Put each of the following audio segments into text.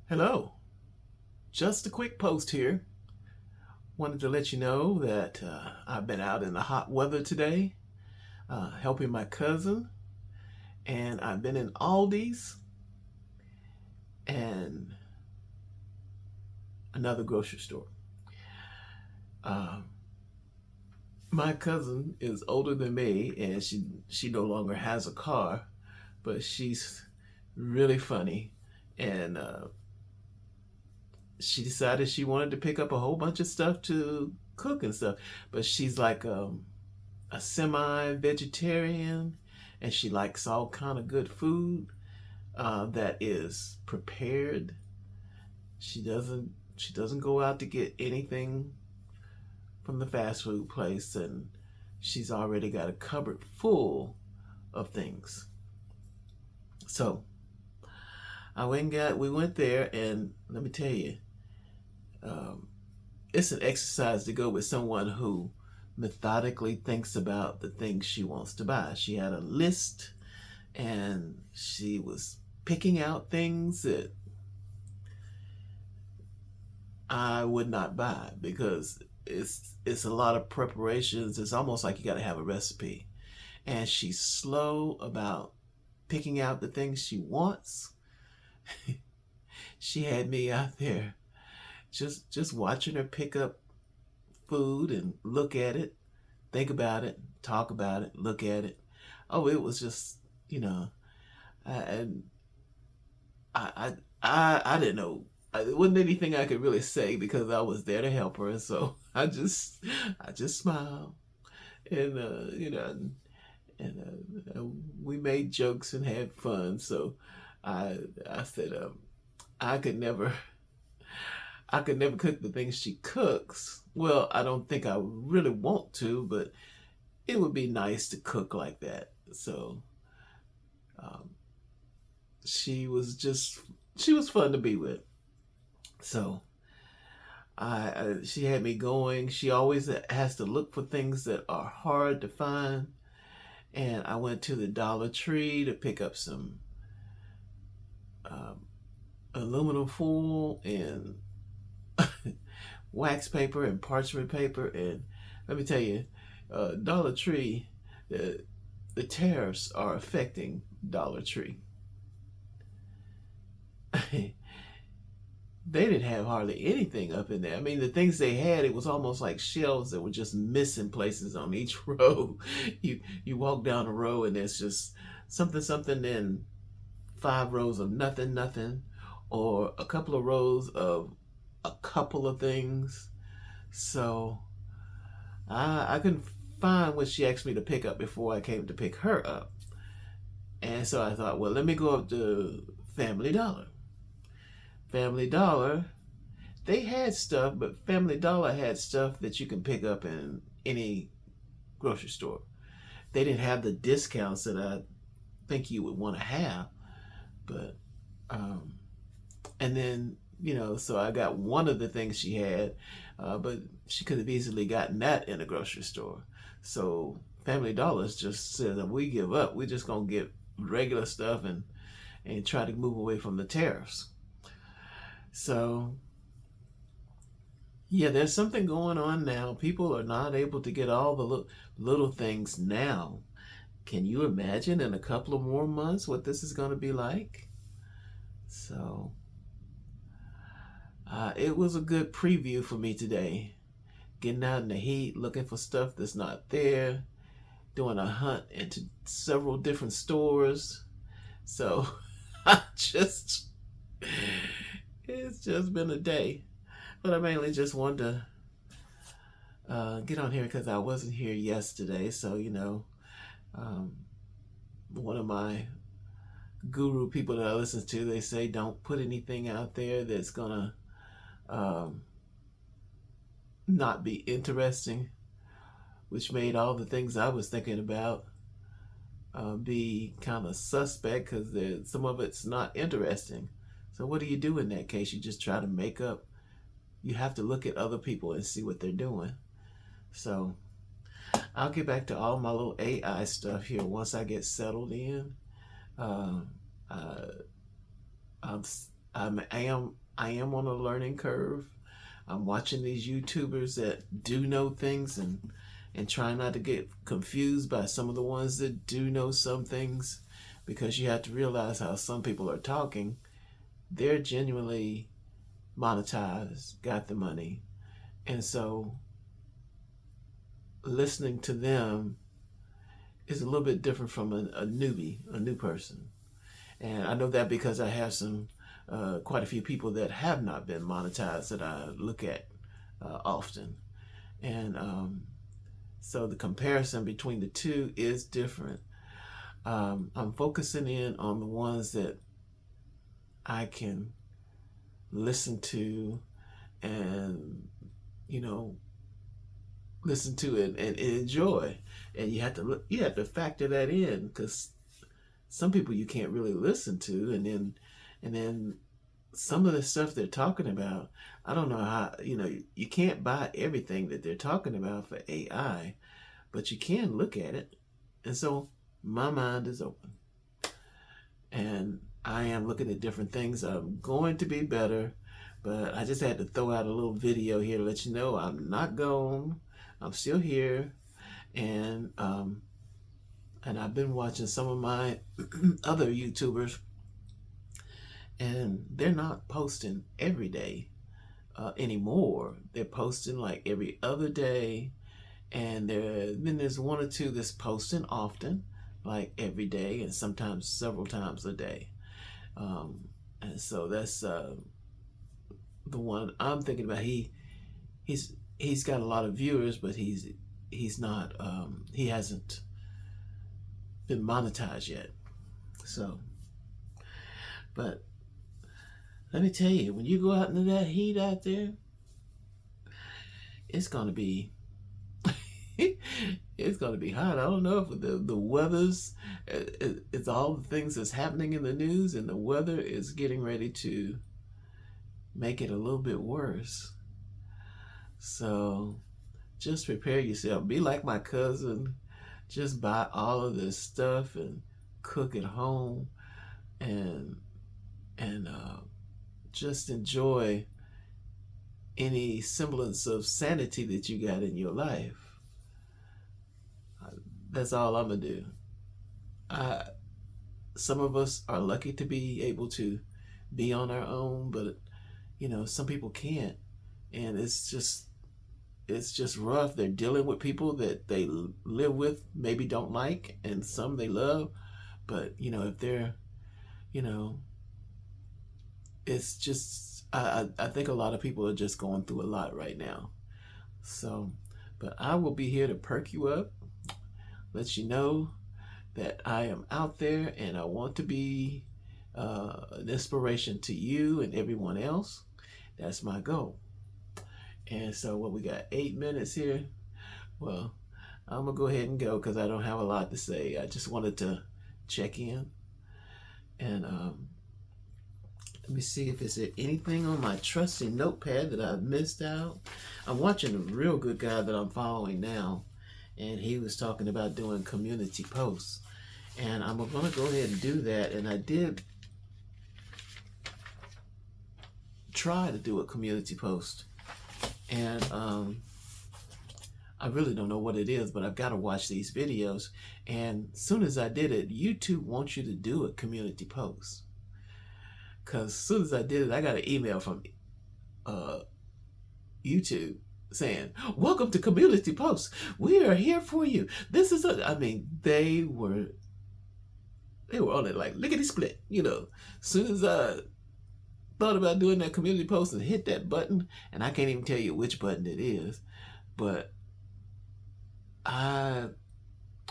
Hello, just a quick post here. Wanted to let you know that I've been out in the hot weather today, helping my cousin, and I've been in Aldi's and another grocery store. Uh, my cousin is older than me, and she no longer has a car, but she's really funny, and she decided she wanted to pick up a whole bunch of stuff to cook and stuff. But she's like a semi-vegetarian, and she likes all kind of good food that is prepared. She doesn't go out to get anything from the fast food place, and she's already got a cupboard full of things. So we went there, and let me tell you, um, it's an exercise to go with someone who methodically thinks about the things she wants to buy. She had a list, and she was picking out things that I would not buy because it's a lot of preparations. It's almost like you got to have a recipe. And she's slow about picking out the things she wants. She had me out there just watching her pick up food and look at it, think about it, talk about it, look at it. Oh, it was just, you know, and I didn't know. It wasn't anything I could really say because I was there to help her. So I just smiled, and we made jokes and had fun. So I said, I could never I could never cook the things she cooks. Well, I don't think I really want to, but it would be nice to cook like that. So um, she was fun to be with. So she had me going. She always has to look for things that are hard to find. And I went to the Dollar Tree to pick up some um, aluminum foil and wax paper and parchment paper. And let me tell you, Dollar Tree, the tariffs are affecting Dollar Tree. They didn't have hardly anything up in there. I mean, the things they had, it was almost like shelves that were just missing places on each row. You walk down a row and there's just something, something, then 5 rows of nothing, nothing, or a couple of rows of a couple of things. So I couldn't find what she asked me to pick up before I came to pick her up. And so I thought, well, let me go up to Family Dollar. Family Dollar, they had stuff, but Family Dollar had stuff that you can pick up in any grocery store. They didn't have the discounts that I think you would want to have, but um, and then so I got one of the things she had, but she could have easily gotten that in a grocery store. So Family Dollars just said that we give up. We're just gonna get regular stuff and try to move away from the tariffs. So, yeah, there's something going on now. People are not able to get all the little things now. Can you imagine in a couple of more months what this is going to be like? So, it was a good preview for me today. Getting out in the heat, looking for stuff that's not there, doing a hunt into several different stores. So, I just it's just been a day. But I mainly just wanted to get on here because I wasn't here yesterday. So, um, one of my guru people that I listen to, they say don't put anything out there that's going to not be interesting, which made all the things I was thinking about be kind of suspect because some of it's not interesting. So what do you do in that case? You just try to make up. You have to look at other people and see what they're doing. So I'll get back to all my little AI stuff here once I get settled in. Um, uh, I'm, I am on a learning curve. I'm watching these YouTubers that do know things and try not to get confused by some of the ones that do know some things, because you have to realize how some people are talking. They're genuinely monetized, got the money. And so listening to them is a little bit different from a newbie, a new person. And I know that because I have quite a few people that have not been monetized that I look at often. And so the comparison between the two is different. I'm focusing in on the ones that I can listen to and, you know, listen to it and enjoy. And you have to factor that in, because some people you can't really listen to, and then some of the stuff they're talking about, I don't know how, you can't buy everything that they're talking about for AI, but you can look at it. And so my mind is open, and I am looking at different things. I'm going to be better, but I just had to throw out a little video here to let you know I'm not gone. I'm still here, and I've been watching some of my other YouTubers, and they're not posting every day anymore. They're posting like every other day, and then there's one or two that's posting often, like every day, and sometimes several times a day. And so that's the one I'm thinking about. He's got a lot of viewers, but he's not he hasn't been monetized yet. So, but let me tell you, when you go out into that heat out there, it's gonna be it's gonna be hot. I don't know if the weather's it's all the things that's happening in the news, and the weather is getting ready to make it a little bit worse. So just prepare yourself. Be like my cousin. Just buy all of this stuff and cook at home, and just enjoy any semblance of sanity that you got in your life. That's all I'm gonna do. Some of us are lucky to be able to be on our own, but some people can't, and it's just rough. They're dealing with people that they live with, maybe don't like, and some they love. But if they're, it's just I think a lot of people are just going through a lot right now. So, but I will be here to perk you up, let you know that I am out there, and I want to be an inspiration to you and everyone else. That's my goal. And so what we got, 8 minutes here. Well, I'm gonna go ahead and go because I don't have a lot to say. I just wanted to check in, and let me see if there's anything on my trusty notepad that I've missed out. I'm watching a real good guy that I'm following now, and he was talking about doing community posts, and I'm gonna go ahead and do that. And I did try to do a community post, and I really don't know what it is, but I've got to watch these videos. And as soon as I did it, YouTube wants you to do a community post. Because as soon as I did it, I got an email from YouTube saying, "Welcome to community posts. We are here for you." This is they were on it like lickety split. As soon as I thought about doing that community post and hit that button, and I can't even tell you which button it is, but I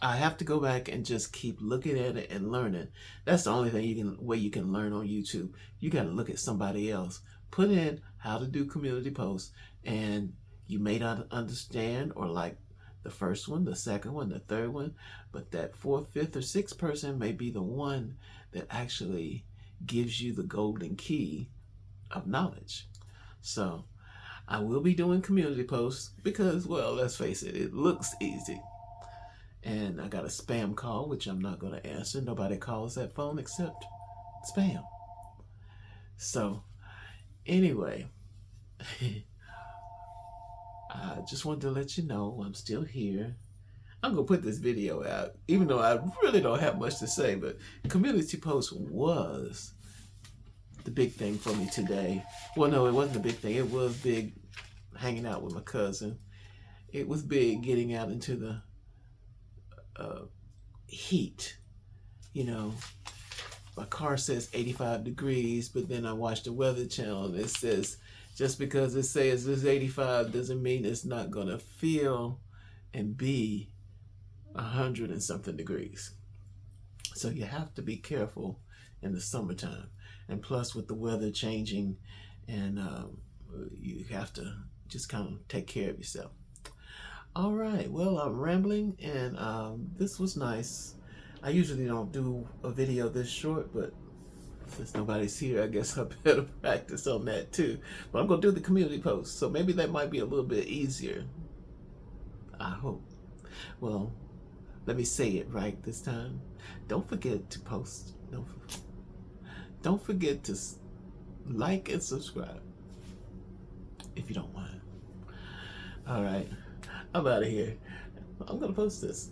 have to go back and just keep looking at it and learning. That's the only way you can learn on YouTube. You got to look at somebody else. Put in how to do community posts, and you may not understand or like the first one, the second one, the third one, but that fourth, fifth, or sixth person may be the one that actually gives you the golden key of knowledge. So I will be doing community posts because, well, let's face it, it looks easy. And I got a spam call, which I'm not going to answer. Nobody calls that phone except spam. So anyway, I just wanted to let you know I'm still here. I'm gonna put this video out, even though I really don't have much to say, but community post was the big thing for me today. Well, no, it wasn't the big thing. It was big hanging out with my cousin. It was big getting out into the heat. You know, my car says 85 degrees, but then I watched the Weather Channel and it says just because it says it's 85 doesn't mean it's not gonna feel and be 100 and something degrees. So you have to be careful in the summertime. And plus with the weather changing, and you have to just kind of take care of yourself. All right, well, I'm rambling, and this was nice. I usually don't do a video this short, but since nobody's here, I guess I better practice on that too. But I'm gonna do the community post, so maybe that might be a little bit easier. I hope. Well, let me say it right this time. Don't forget to post. Don't forget to like and subscribe if you don't mind. All right, I'm out of here. I'm gonna post this.